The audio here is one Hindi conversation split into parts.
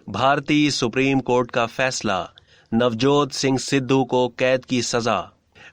भारतीय सुप्रीम कोर्ट का फैसला, नवजोत सिंह सिद्धू को कैद की सजा।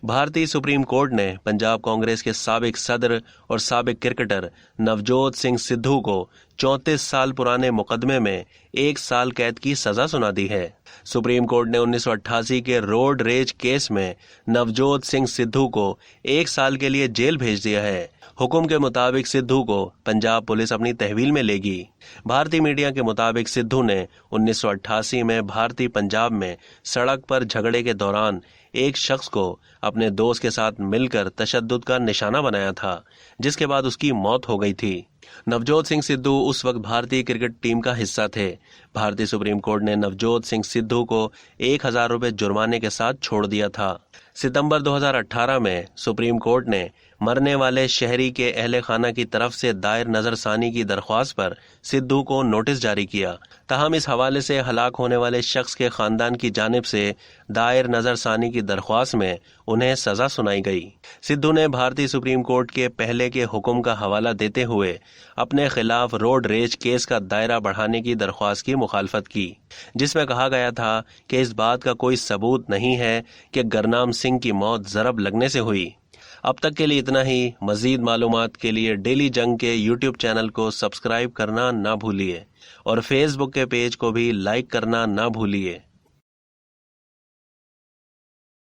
भारतीय सुप्रीम कोर्ट ने पंजाब कांग्रेस के साबिक सदर और साबिक क्रिकेटर नवजोत सिंह सिद्धू को 34 साल पुराने मुकदमे में 1 साल कैद की सजा सुना दी है। सुप्रीम कोर्ट ने 1988 के रोड रेज केस में नवजोत सिंह सिद्धू को 1 साल के लिए जेल भेज दिया है। हुक्म के मुताबिक सिद्धू को पंजाब पुलिस अपनी तहवील में लेगी। भारतीय मीडिया के मुताबिक सिद्धू ने 1988 में भारतीय पंजाब में सड़क पर झगड़े के दौरान एक शख्स को अपने दोस्त के साथ मिलकर तशद्दुद का निशाना बनाया था, जिसके बाद उसकी मौत हो गई थी। नवजोत सिंह सिद्धू उस वक्त भारतीय क्रिकेट टीम का हिस्सा थे। भारतीय सुप्रीम कोर्ट ने नवजोत सिंह सिद्धू को 1000 रुपए जुर्माने के साथ छोड़ दिया था। सितंबर 2018 में सुप्रीम कोर्ट ने मरने वाले शहरी के अहले खाना की तरफ से दायर नजरसानी की दरख्वास्त पर सिद्धू को नोटिस जारी किया। ताहम इस हवाले से हलाक होने वाले शख्स के खानदान की जानिब से दायर नजरसानी की दरख्वास्त में उन्हें सजा सुनाई गई। सिद्धू ने भारतीय सुप्रीम कोर्ट के पहले के हुक्म का हवाला देते हुए अपने खिलाफ रोड रेज केस का दायरा बढ़ाने की दरख्वास्त की मुखालफत की, जिसमें कहा गया था कि इस बात का कोई सबूत नहीं है कि गुरनाम सिंह की मौत जरब लगने से हुई। अब तक के लिए इतना ही। मजीद मालूमात के लिए डेली जंग के यूट्यूब चैनल को सब्सक्राइब करना ना भूलिए और फेसबुक के पेज को भी लाइक करना ना भूलिए।